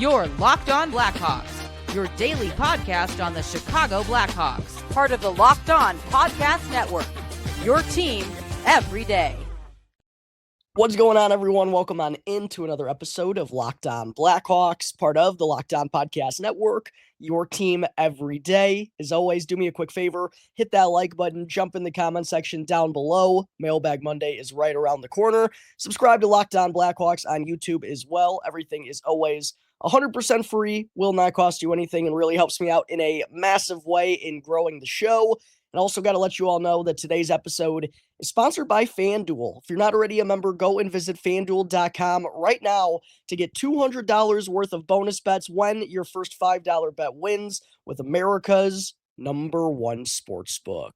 Your Locked On Blackhawks, your daily podcast on the Chicago Blackhawks, part of the Locked On Podcast Network, your team every day. What's going on, everyone? Welcome on into another episode of Locked On Blackhawks, part of the Locked On Podcast Network, your team every day. As always, do me a quick favor, hit that like button, jump in the comment section down below. Mailbag Monday is right around the corner. Subscribe to Locked On Blackhawks on YouTube as well. Everything is always 100% free, will not cost you anything, and really helps me out in a massive way in growing the show. And also got to let you all know that today's episode is sponsored by FanDuel. If you're not already a member, go and visit FanDuel.com right now to get $200 worth of bonus bets when your first $5 bet wins with America's #1 sportsbook.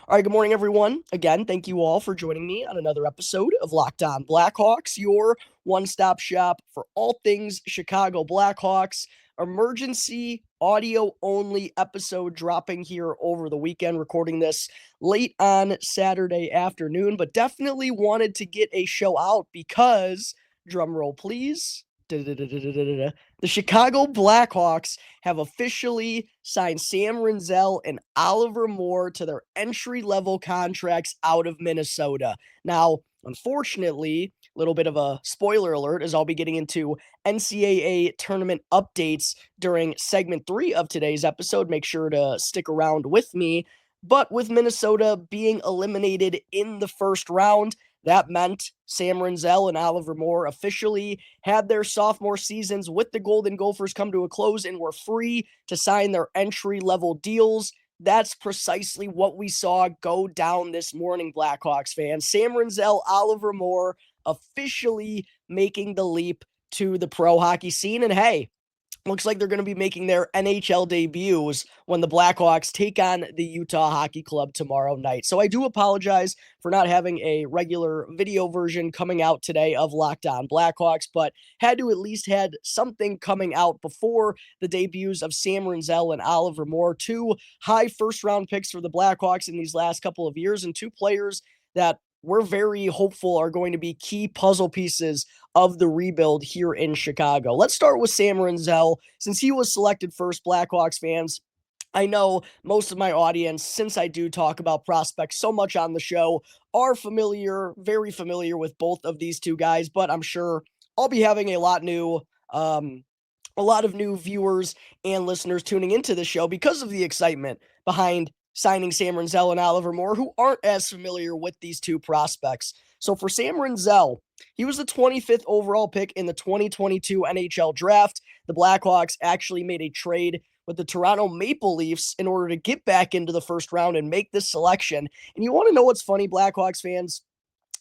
All right, good morning, everyone. Again, thank you all for joining me on another episode of Locked On Blackhawks, your one-stop shop for all things Chicago Blackhawks. Emergency audio-only episode dropping here over the weekend, recording this late on Saturday afternoon, but definitely wanted to get a show out because, drumroll please, the Chicago Blackhawks have officially signed Sam Rinzel and Oliver Moore to their entry-level contracts out of Minnesota. Now, unfortunately, a little bit of a spoiler alert, as I'll be getting into NCAA Tournament updates during segment 3 of today's episode. Make sure to stick around with me. But with Minnesota being eliminated in the first round, that meant Sam Rinzel and Oliver Moore officially had their sophomore seasons with the Golden Gophers come to a close and were free to sign their entry-level deals. That's precisely what we saw go down this morning, Blackhawks fans. Sam Rinzel, Oliver Moore officially making the leap to the pro hockey scene. And hey, looks like they're going to be making their NHL debuts when the Blackhawks take on the Utah Hockey Club tomorrow night. So I do apologize for not having a regular video version coming out today of Locked On Blackhawks, but had to at least had something coming out before the debuts of Sam Rinzel and Oliver Moore, two high first-round picks for the Blackhawks in these last couple of years, and two players that we're very hopeful are going to be key puzzle pieces of the rebuild here in Chicago. Let's start with Sam Rinzel. Since he was selected first, Blackhawks fans, I know most of my audience, since I do talk about prospects so much on the show, are familiar, very familiar with both of these two guys, but I'm sure I'll be having a lot of new viewers and listeners tuning into the show because of the excitement behind signing Sam Rinzel and Oliver Moore, who aren't as familiar with these two prospects. So for Sam Rinzel, he was the 25th overall pick in the 2022 NHL draft. The Blackhawks actually made a trade with the Toronto Maple Leafs in order to get back into the first round and make this selection. And you want to know what's funny, Blackhawks fans?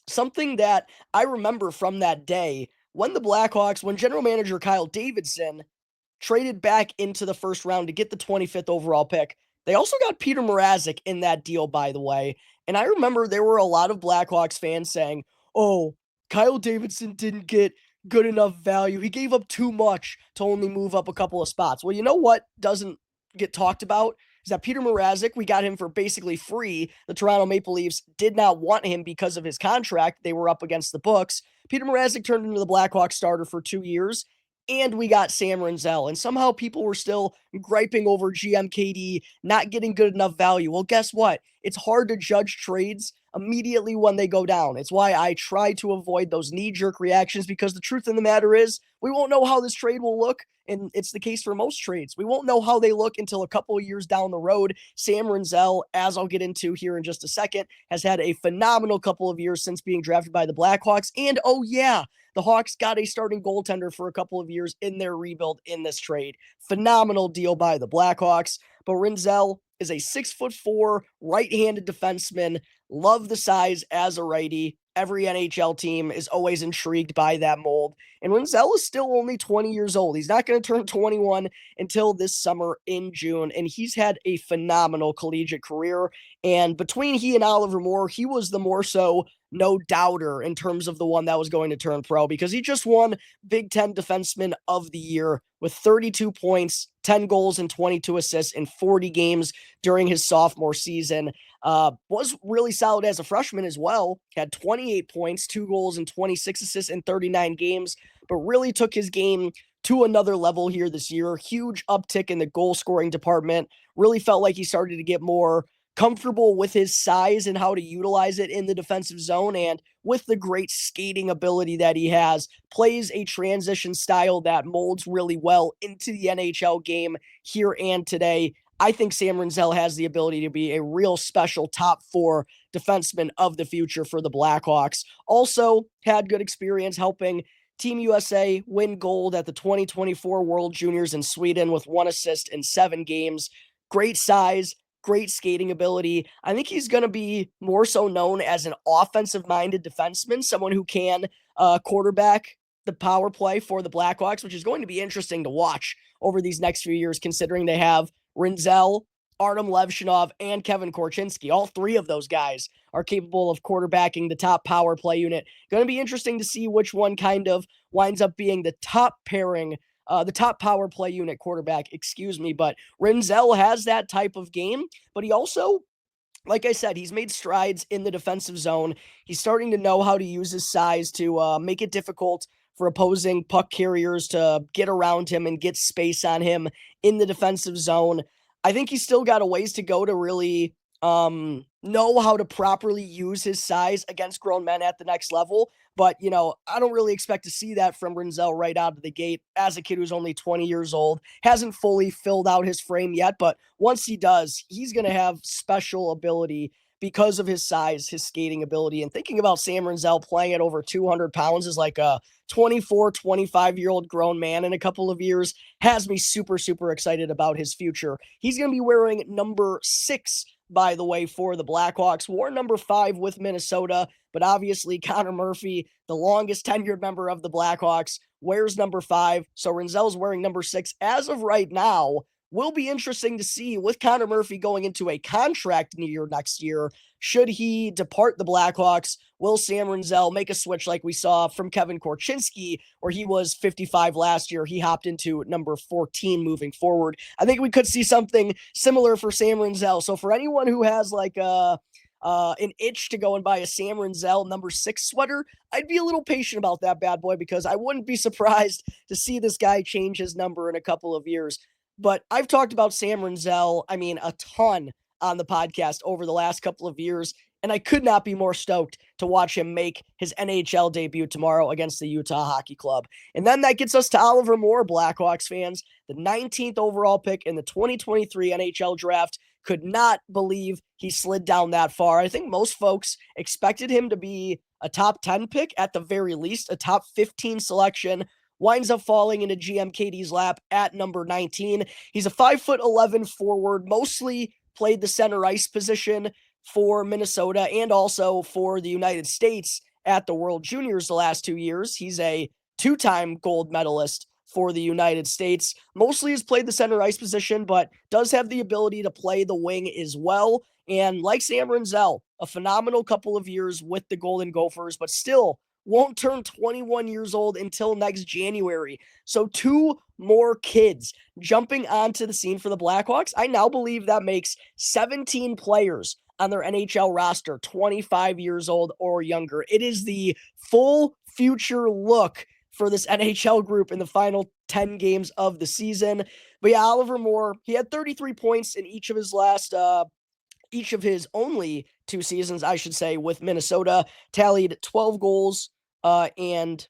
Something that I remember from that day, when the Blackhawks, when general manager Kyle Davidson traded back into the first round to get the 25th overall pick, they also got Peter Mrazek in that deal, by the way. And I remember there were a lot of Blackhawks fans saying, oh, Kyle Davidson didn't get good enough value. He gave up too much to only move up a couple of spots. Well, you know what doesn't get talked about is that Peter Mrazek, we got him for basically free. The Toronto Maple Leafs did not want him because of his contract. They were up against the books. Peter Mrazek turned into the Blackhawks starter for 2 years. And we got Sam Rinzel, and somehow people were still griping over GMKD not getting good enough value. Well, guess what? It's hard to judge trades immediately when they go down. It's why I try to avoid those knee-jerk reactions, because the truth of the matter is we won't know how this trade will look, and it's the case for most trades. We won't know how they look until a couple of years down the road. Sam Rinzel, as I'll get into here in just a second, has had a phenomenal couple of years since being drafted by the Blackhawks, and oh yeah, the Hawks got a starting goaltender for a couple of years in their rebuild in this trade. Phenomenal deal by the Blackhawks. But Rinzel is a 6'4" right-handed defenseman. Love the size as a righty. Every NHL team is always intrigued by that mold. And Rinzel is still only 20 years old. He's not going to turn 21 until this summer in June. And he's had a phenomenal collegiate career. And between he and Oliver Moore, he was the more so no doubter in terms of the one that was going to turn pro, because he just won Big Ten Defenseman of the Year with 32 points, 10 goals, and 22 assists in 40 games during his sophomore season. Was really solid as a freshman as well. Had 28 points, 2 goals, and 26 assists in 39 games, but really took his game to another level here this year. Huge uptick in the goal scoring department. Really felt like he started to get more comfortable with his size and how to utilize it in the defensive zone. And with the great skating ability that he has, plays a transition style that molds really well into the NHL game here and today. I think Sam Rinzel has the ability to be a real special top 4 defenseman of the future for the Blackhawks. Also had good experience helping Team USA win gold at the 2024 World Juniors in Sweden with 1 assist in 7 games. Great size, great skating ability. I think he's going to be more so known as an offensive-minded defenseman, someone who can quarterback the power play for the Blackhawks, which is going to be interesting to watch over these next few years, considering they have Rinzel, Artem Levshinov, and Kevin Korchinski. All 3 of those guys are capable of quarterbacking the top power play unit. Going to be interesting to see which one kind of winds up being the top pairing, the top power play unit quarterback, but Rinzel has that type of game, but he also, like I said, he's made strides in the defensive zone. He's starting to know how to use his size to make it difficult for opposing puck carriers to get around him and get space on him in the defensive zone. I think he's still got a ways to go to really know how to properly use his size against grown men at the next level. But, I don't really expect to see that from Rinzel right out of the gate as a kid who's only 20 years old, hasn't fully filled out his frame yet. But once he does, he's going to have special ability because of his size, his skating ability. And thinking about Sam Rinzel playing at over 200 pounds as like a 24, 25-year-old grown man in a couple of years has me super, super excited about his future. He's going to be wearing number 6, by the way, for the Blackhawks. Wore number 5 with Minnesota, but obviously Connor Murphy, the longest tenured member of the Blackhawks, wears number 5. So Rinzel's wearing number 6 as of right now. Will be interesting to see with Connor Murphy going into a contract year next year. Should he depart the Blackhawks, will Sam Rinzel make a switch like we saw from Kevin Korchinski, where he was 55 last year? He hopped into number 14 moving forward. I think we could see something similar for Sam Rinzel. So for anyone who has like an itch to go and buy a Sam Rinzel number 6 sweater, I'd be a little patient about that bad boy, because I wouldn't be surprised to see this guy change his number in a couple of years. But I've talked about Sam Rinzel, a ton on the podcast over the last couple of years, and I could not be more stoked to watch him make his NHL debut tomorrow against the Utah Hockey Club. And then that gets us to Oliver Moore, Blackhawks fans, the 19th overall pick in the 2023 NHL draft. Could not believe he slid down that far. I think most folks expected him to be a top 10 pick, at the very least, a top 15 selection. Winds up falling into GM KD's lap at number 19. He's a 5'11" forward, mostly played the center ice position for Minnesota and also for the United States at the World Juniors the last 2 years. He's a 2-time gold medalist for the United States. Mostly has played the center ice position, but does have the ability to play the wing as well. And like Sam Rinzel, a phenomenal couple of years with the Golden Gophers, but still won't turn 21 years old until next January. So 2 more kids jumping onto the scene for the Blackhawks. I now believe that makes 17 players on their NHL roster 25 years old or younger. It is the full future look for this NHL group in the final 10 games of the season. But yeah, Oliver Moore, he had 33 points in each of his only 2 seasons, I should say, with Minnesota. Tallied 12 goals and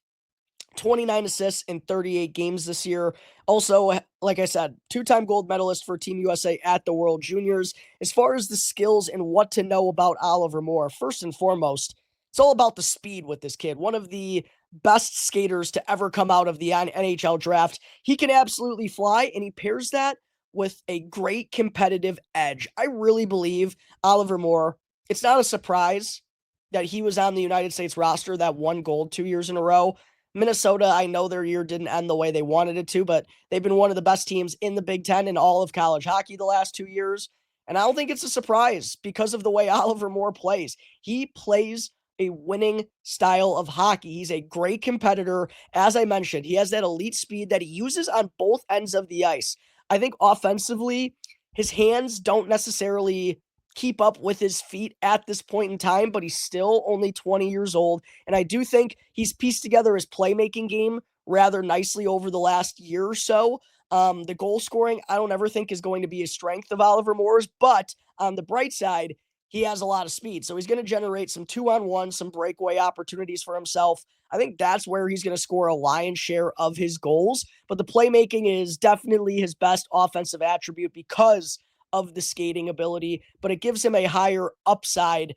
29 assists in 38 games this year. Also, like I said, 2-time gold medalist for Team USA at the World Juniors. As far as the skills and what to know about Oliver Moore, first and foremost, it's all about the speed with this kid. One of the best skaters to ever come out of the NHL draft. He can absolutely fly, and he pairs that with a great competitive edge. I really believe Oliver Moore, it's not a surprise that he was on the United States roster that won gold 2 years in a row. Minnesota, I know their year didn't end the way they wanted it to, but they've been one of the best teams in the Big Ten in all of college hockey the last 2 years. And I don't think it's a surprise because of the way Oliver Moore plays. He plays a winning style of hockey. He's a great competitor. As I mentioned, he has that elite speed that he uses on both ends of the ice. I think offensively, his hands don't necessarily keep up with his feet at this point in time, but he's still only 20 years old. And I do think he's pieced together his playmaking game rather nicely over the last year or so. The goal scoring, I don't ever think is going to be a strength of Oliver Moore's, but on the bright side, he has a lot of speed. So he's going to generate some 2-on-1, some breakaway opportunities for himself. I think that's where he's going to score a lion's share of his goals. But the playmaking is definitely his best offensive attribute because of the skating ability. But it gives him a higher upside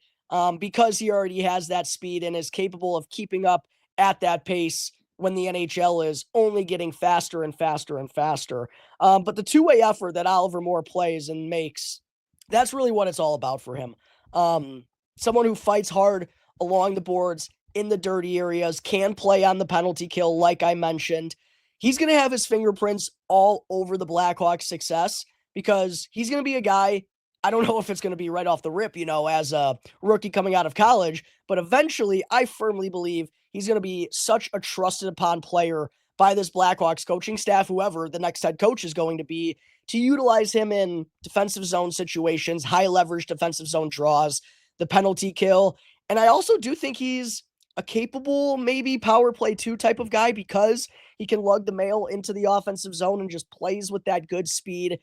because he already has that speed and is capable of keeping up at that pace when the NHL is only getting faster and faster and faster. But the two-way effort that Oliver Moore plays and makes, that's really what it's all about for him. Someone who fights hard along the boards in the dirty areas, can play on the penalty kill, like I mentioned. He's going to have his fingerprints all over the Blackhawks' success because he's going to be a guy, I don't know if it's going to be right off the rip, as a rookie coming out of college, but eventually I firmly believe he's going to be such a trusted upon player by this Blackhawks coaching staff, whoever the next head coach is going to be, to utilize him in defensive zone situations, high leverage defensive zone draws, the penalty kill. And I also do think he's a capable, maybe power play 2 type of guy because he can lug the mail into the offensive zone and just plays with that good speed.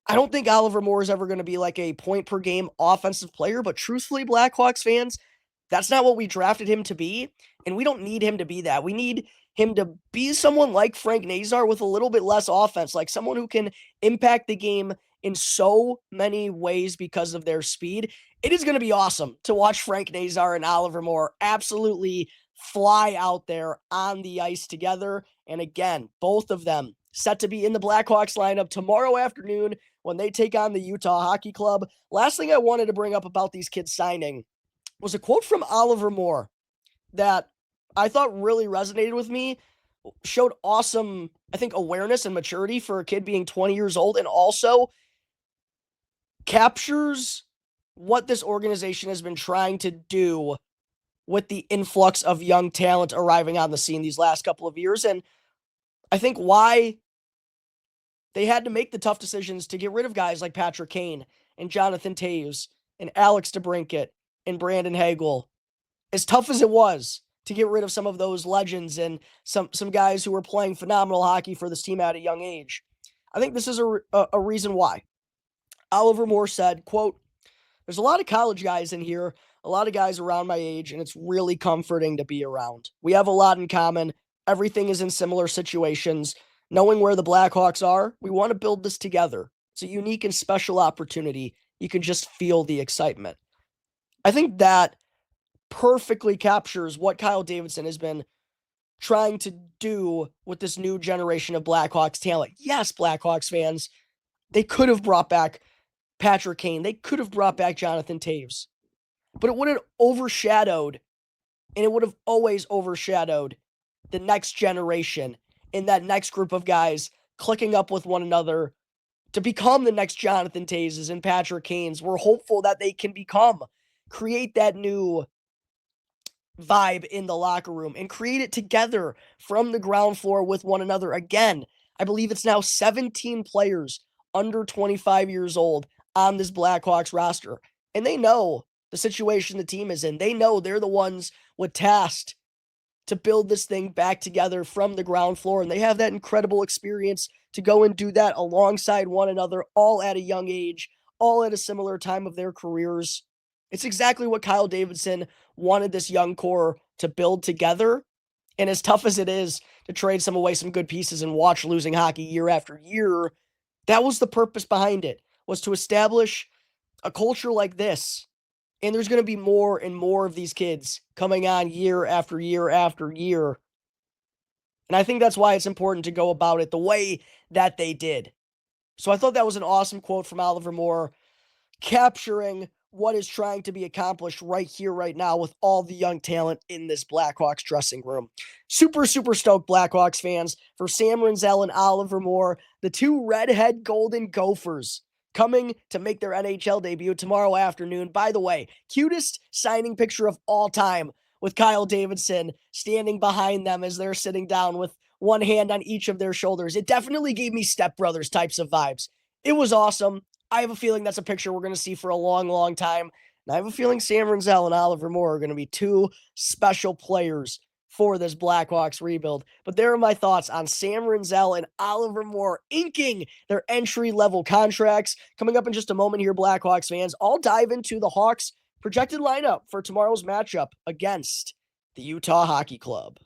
I don't think Oliver Moore is ever going to be like a point per game offensive player, but truthfully, Blackhawks fans, that's not what we drafted him to be. And we don't need him to be that. We need him to be someone like Frank Nazar with a little bit less offense, like someone who can impact the game in so many ways because of their speed. It is going to be awesome to watch Frank Nazar and Oliver Moore absolutely fly out there on the ice together. And again, both of them set to be in the Blackhawks lineup tomorrow afternoon when they take on the Utah Hockey Club. Last thing I wanted to bring up about these kids signing was a quote from Oliver Moore that I thought really resonated with me, showed awesome, I think, awareness and maturity for a kid being 20 years old, and also captures what this organization has been trying to do with the influx of young talent arriving on the scene these last couple of years. And I think why they had to make the tough decisions to get rid of guys like Patrick Kane and Jonathan Toews and Alex DeBrincat and Brandon Hagel, as tough as it was to get rid of some of those legends and some guys who were playing phenomenal hockey for this team at a young age. I think this is a reason why. Oliver Moore said, quote, "There's a lot of college guys in here, a lot of guys around my age, and it's really comforting to be around. We have a lot in common. Everything is in similar situations. Knowing where the Blackhawks are, we want to build this together. It's a unique and special opportunity. You can just feel the excitement." I think that perfectly captures what Kyle Davidson has been trying to do with this new generation of Blackhawks talent. Yes, Blackhawks fans, they could have brought back Patrick Kane. They could have brought back Jonathan Toews. But it would have overshadowed, and it would have always overshadowed the next generation and that next group of guys clicking up with one another to become the next Jonathan Toews and Patrick Kanes. We're hopeful that they can create that new vibe in the locker room and create it together from the ground floor with one another. Again, I believe it's now 17 players under 25 years old on this Blackhawks roster. And they know the situation the team is in. They know they're the ones with tasked to build this thing back together from the ground floor. And they have that incredible experience to go and do that alongside one another, all at a young age, all at a similar time of their careers. It's exactly what Kyle Davidson wanted this young core to build together. And as tough as it is to trade some good pieces and watch losing hockey year after year, that was the purpose behind it, was to establish a culture like this. And there's going to be more and more of these kids coming on year after year after year. And I think that's why it's important to go about it the way that they did. So I thought that was an awesome quote from Oliver Moore, capturing what is trying to be accomplished right here, right now, with all the young talent in this Blackhawks dressing room. Super, super stoked, Blackhawks fans, for Sam Rinzel and Oliver Moore, the two redhead Golden Gophers, coming to make their NHL debut tomorrow afternoon. By the way, cutest signing picture of all time, with Kyle Davidson standing behind them as they're sitting down with one hand on each of their shoulders. It definitely gave me Step Brothers types of vibes. It was awesome. I have a feeling that's a picture we're going to see for a long, long time. And I have a feeling Sam Rinzel and Oliver Moore are going to be two special players for this Blackhawks rebuild. But there are my thoughts on Sam Rinzel and Oliver Moore inking their entry-level contracts. Coming up in just a moment here, Blackhawks fans, I'll dive into the Hawks' projected lineup for tomorrow's matchup against the Utah Hockey Club.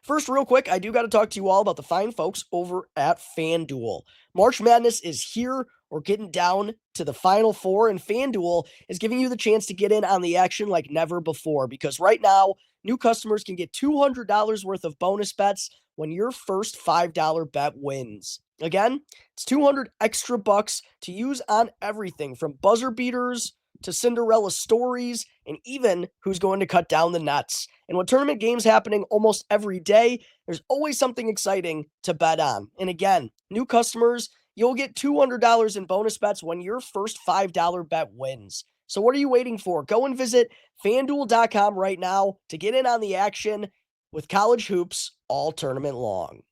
First, real quick, I do got to talk to you all about the fine folks over at FanDuel. March Madness is here. We're getting down to the Final Four, and FanDuel is giving you the chance to get in on the action like never before, because right now, new customers can get $200 worth of bonus bets when your first $5 bet wins. Again, it's 200 extra bucks to use on everything from buzzer beaters to Cinderella stories, and even who's going to cut down the nets. And with tournament games happening almost every day, there's always something exciting to bet on. And again, new customers, you'll get $200 in bonus bets when your first $5 bet wins. So what are you waiting for? Go and visit FanDuel.com right now to get in on the action with college hoops all tournament long.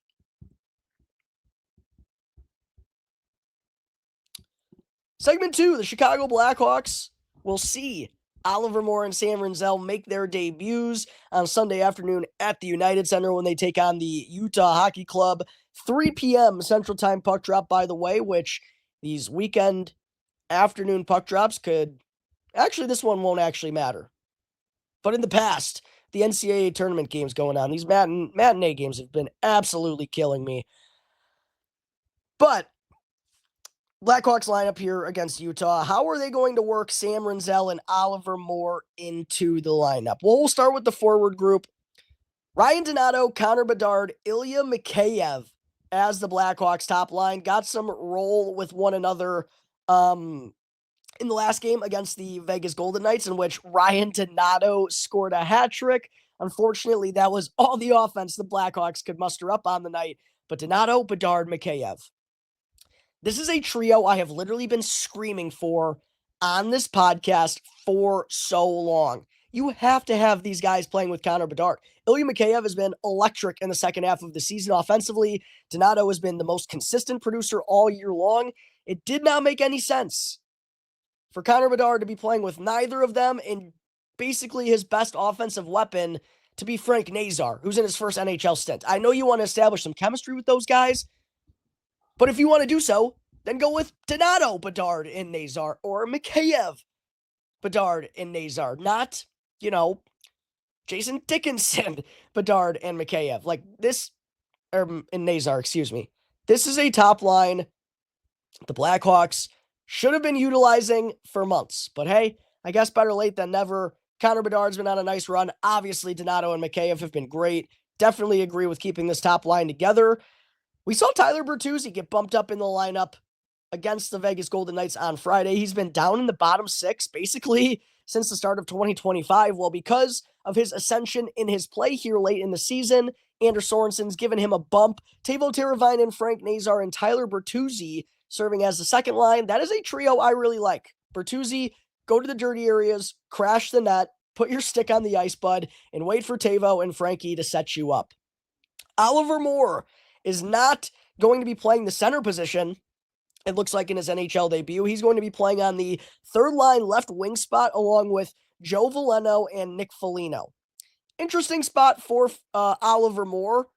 Segment 2, the Chicago Blackhawks will see Oliver Moore and Sam Rinzel make their debuts on Sunday afternoon at the United Center when they take on the Utah Hockey Club. 3 p.m. Central Time puck drop, by the way, which these weekend afternoon puck drops could... Actually, this one won't actually matter. But in the past, the NCAA Tournament games going on, these matinee games have been absolutely killing me. But Blackhawks lineup here against Utah. How are they going to work Sam Rinzel and Oliver Moore into the lineup? Well, we'll start with the forward group. Ryan Donato, Connor Bedard, Ilya Mikheyev as the Blackhawks top line. Got some role with one another in the last game against the Vegas Golden Knights, in which Ryan Donato scored a hat trick. Unfortunately, that was all the offense the Blackhawks could muster up on the night. But Donato, Bedard, Mikheyev. This is a trio I have literally been screaming for on this podcast for so long. You have to have these guys playing with Connor Bedard. Ilya Mikheyev has been electric in the second half of the season offensively. Donato has been the most consistent producer all year long. It did not make any sense for Connor Bedard to be playing with neither of them, and basically his best offensive weapon to be Frank Nazar, who's in his first NHL stint. I know you want to establish some chemistry with those guys, but if you want to do so, then go with Donato, Bedard, and Nazar, or Mikheyev, Bedard, and Nazar. Not, Jason Dickinson, Bedard, and Mikheyev. Like this, and Nazar, excuse me. This is a top line the Blackhawks should have been utilizing for months. But hey, I guess better late than never. Connor Bedard's been on a nice run. Obviously, Donato and Mikheyev have been great. Definitely agree with keeping this top line together. We saw Tyler Bertuzzi get bumped up in the lineup against the Vegas Golden Knights on Friday. He's been down in the bottom six basically since the start of 2025. Well, because of his ascension in his play here late in the season, Anders Sorensen's given him a bump. Teuvo Teravainen, Frank Nazar, and Tyler Bertuzzi serving as the second line. That is a trio I really like. Bertuzzi, go to the dirty areas, crash the net, put your stick on the ice, bud, and wait for Teuvo and Frankie to set you up. Oliver Moore is not going to be playing the center position, it looks like, in his NHL debut. He's going to be playing on the third line left wing spot along with Joe Veleno and Nick Foligno. Interesting spot for Oliver Moore.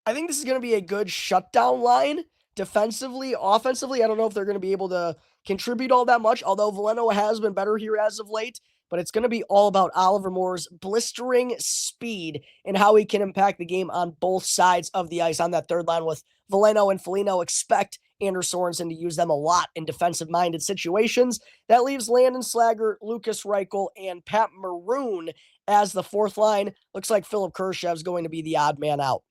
I think this is going to be a good shutdown line. Defensively, offensively, I don't know if they're going to be able to contribute all that much, although Veleno has been better here as of late. But it's going to be all about Oliver Moore's blistering speed and how he can impact the game on both sides of the ice on that third line with Veleno and Foligno. Expect Anders Sorensen to use them a lot in defensive-minded situations. That leaves Landon Slager, Lucas Reichel, and Pat Maroon as the fourth line. Looks like Philip Kershaw is going to be the odd man out.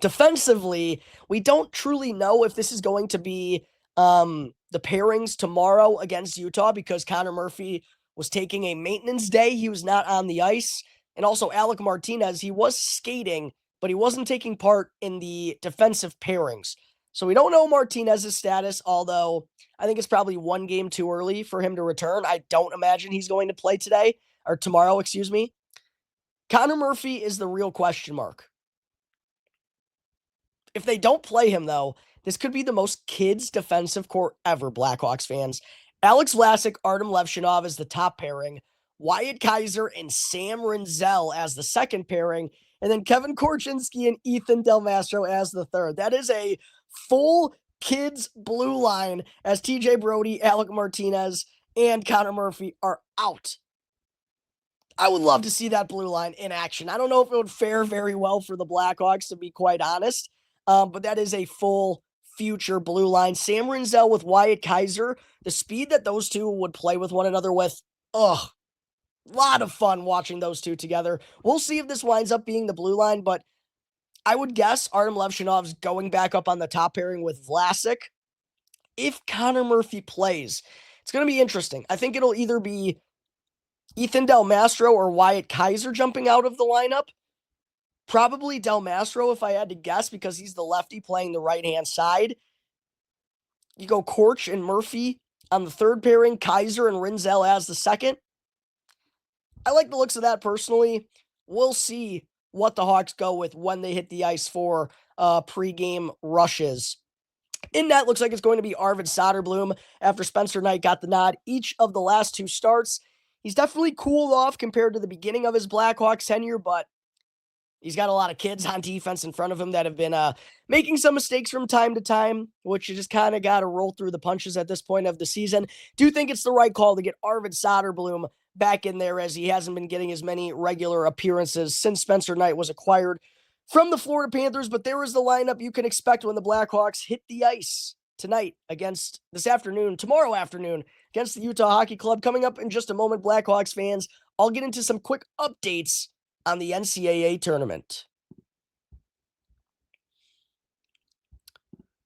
Defensively, we don't truly know if this is going to be the pairings tomorrow against Utah, because Connor Murphy was taking a maintenance day. He was not on the ice. And also Alec Martinez, he was skating, but he wasn't taking part in the defensive pairings. So we don't know Martinez's status, although I think it's probably one game too early for him to return. I don't imagine he's going to play tomorrow. Connor Murphy is the real question mark. If they don't play him, though, this could be the most kids defensive core ever, Blackhawks fans. Alex Vlasic, Artem Levshinov as the top pairing, Wyatt Kaiser and Sam Rinzel as the second pairing, and then Kevin Korchinski and Ethan Del Mastro as the third. That is a full kids blue line as TJ Brody, Alec Martinez, and Connor Murphy are out. I would love to see that blue line in action. I don't know if it would fare very well for the Blackhawks, to be quite honest, but that is a full future blue line. Sam Rinzel with Wyatt Kaiser, the speed that those two would play with one another with, a lot of fun watching those two together. We'll see if this winds up being the blue line, but I would guess Artem Levshinov's going back up on the top pairing with Vlasic. If Connor Murphy plays, it's going to be interesting. I think it'll either be Ethan Del Mastro or Wyatt Kaiser jumping out of the lineup. Probably Del Mastro if I had to guess, because he's the lefty playing the right-hand side. You go Korch and Murphy on the third pairing, Kaiser and Rinzel as the second. I like the looks of that personally. We'll see what the Hawks go with when they hit the ice for pregame rushes. In net, looks like it's going to be Arvid Soderblom after Spencer Knight got the nod each of the last two starts. He's definitely cooled off compared to the beginning of his Blackhawks tenure, but he's got a lot of kids on defense in front of him that have been making some mistakes from time to time, which you just kind of got to roll through the punches at this point of the season. Do think it's the right call to get Arvid Soderblom back in there, as he hasn't been getting as many regular appearances since Spencer Knight was acquired from the Florida Panthers. But there is the lineup you can expect when the Blackhawks hit the ice tomorrow afternoon against the Utah Hockey Club. Coming up in just a moment, Blackhawks fans, I'll get into some quick updates on the NCAA tournament.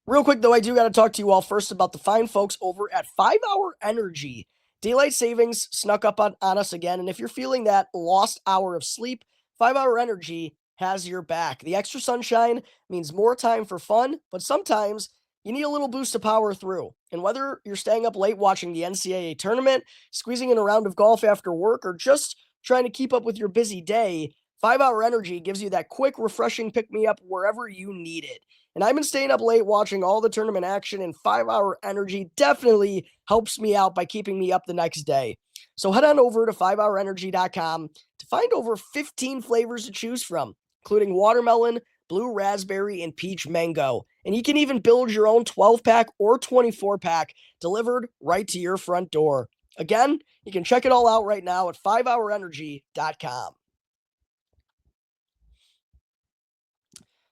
Real quick, though, I do got to talk to you all first about the fine folks over at 5 Hour Energy. Daylight savings snuck up on us again, and if you're feeling that lost hour of sleep, 5 Hour Energy has your back. The extra sunshine means more time for fun, but sometimes you need a little boost of power through. And whether you're staying up late watching the NCAA tournament, squeezing in a round of golf after work, or just trying to keep up with your busy day, 5 Hour Energy gives you that quick, refreshing pick-me-up wherever you need it. And I've been staying up late watching all the tournament action, and 5 Hour Energy definitely helps me out by keeping me up the next day. So head on over to 5hourenergy.com to find over 15 flavors to choose from, including watermelon, blue raspberry, and peach mango. And you can even build your own 12-pack or 24-pack delivered right to your front door. Again, you can check it all out right now at 5hourenergy.com.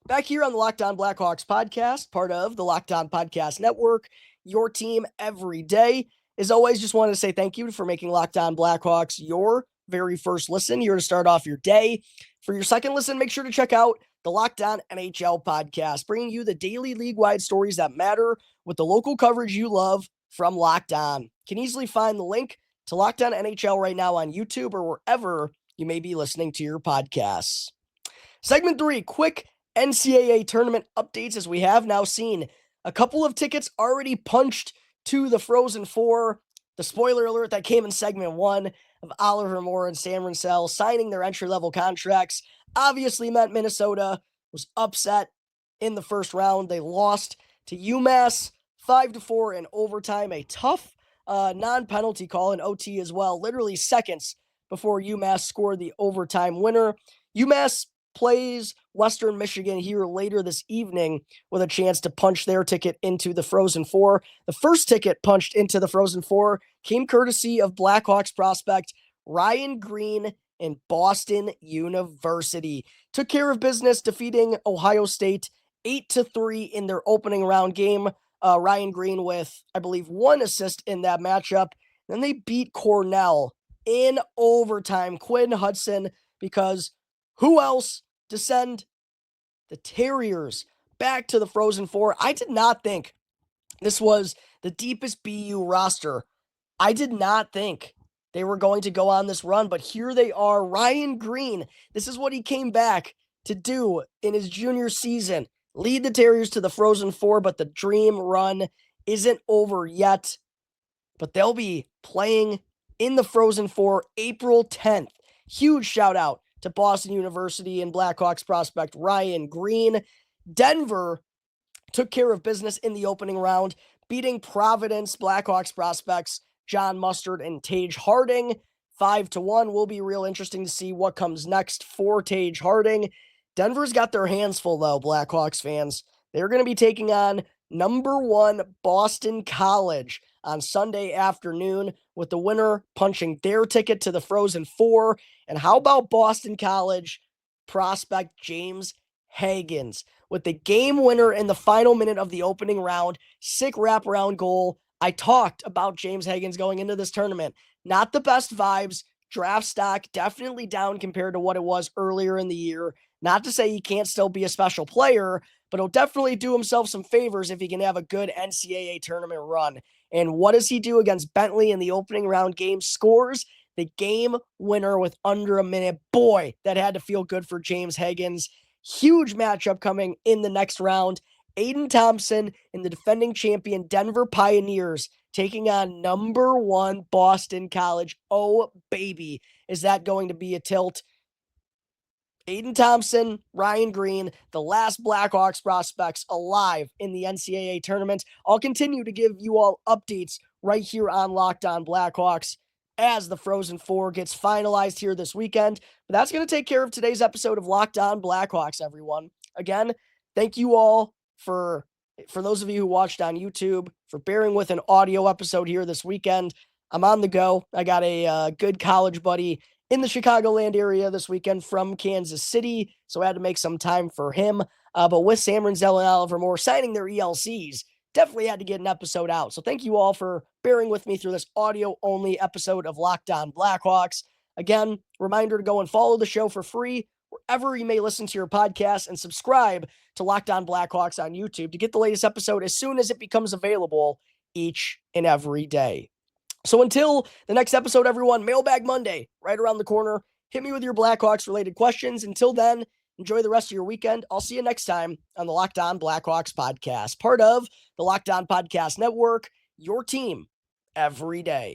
Back here on the Locked On Blackhawks podcast, part of the Locked On Podcast Network, your team every day. As always, just wanted to say thank you for making Locked On Blackhawks your very first listen here to start off your day. For your second listen, make sure to check out the Locked On NHL podcast, bringing you the daily league-wide stories that matter with the local coverage you love from Locked On. You can easily find the link to Locked On NHL right now on YouTube or wherever you may be listening to your podcasts. Segment 3, quick NCAA tournament updates, as we have now seen a couple of tickets already punched to the Frozen Four. The spoiler alert that came in segment 1 of Oliver Moore and Sam Rinzel signing their entry-level contracts obviously meant Minnesota was upset in the first round. They lost to UMass 5-4 in overtime, a tough non-penalty call in OT as well, literally seconds before UMass scored the overtime winner. UMass plays Western Michigan here later this evening with a chance to punch their ticket into the Frozen Four. The first ticket punched into the Frozen Four came courtesy of Blackhawks prospect Ryan Greene in Boston University. Took care of business, defeating Ohio State 8-3 in their opening round game. Ryan Greene with, I believe, 1 assist in that matchup. Then they beat Cornell in overtime. Quinn Hudson, because who else to send the Terriers back to the Frozen Four? I did not think this was the deepest BU roster. I did not think they were going to go on this run, but here they are. Ryan Greene, this is what he came back to do in his junior season. Lead the Terriers to the Frozen Four, but the dream run isn't over yet. But they'll be playing in the Frozen Four April 10th. Huge shout out to Boston University and Blackhawks prospect Ryan Greene. Denver took care of business in the opening round, beating Providence Blackhawks prospects John Mustard and Tage Harding. 5-1 will be real interesting to see what comes next for Tage Harding. Denver's got their hands full, though, Blackhawks fans. They're going to be taking on number 1 Boston College on Sunday afternoon, with the winner punching their ticket to the Frozen Four. And how about Boston College prospect James Higgins with the game winner in the final minute of the opening round? Sick wraparound goal. I talked about James Higgins going into this tournament. Not the best vibes. Draft stock definitely down compared to what it was earlier in the year. Not to say he can't still be a special player, but he'll definitely do himself some favors if he can have a good NCAA tournament run. And what does he do against Bentley in the opening round game? Scores the game winner with under a minute. Boy, that had to feel good for James Higgins. Huge matchup coming in the next round. Aiden Thompson and the defending champion Denver Pioneers taking on number 1 Boston College. Oh, baby, is that going to be a tilt? Aiden Thompson, Ryan Greene, the last Blackhawks prospects alive in the NCAA tournament. I'll continue to give you all updates right here on Locked On Blackhawks as the Frozen Four gets finalized here this weekend. But that's going to take care of today's episode of Locked On Blackhawks, everyone. Again, thank you all for those of you who watched on YouTube, for bearing with an audio episode here this weekend. I'm on the go. I got a good college buddy in the Chicagoland area this weekend from Kansas City, so I had to make some time for him. But with Sam Rinzel and Oliver Moore signing their ELCs, definitely had to get an episode out. So thank you all for bearing with me through this audio-only episode of Locked On Blackhawks. Again, reminder to go and follow the show for free wherever you may listen to your podcast, and subscribe to Locked On Blackhawks on YouTube to get the latest episode as soon as it becomes available each and every day. So until the next episode, everyone, Mailbag Monday, right around the corner. Hit me with your Blackhawks-related questions. Until then, enjoy the rest of your weekend. I'll see you next time on the Locked On Blackhawks podcast, part of the Locked On Podcast Network, your team every day.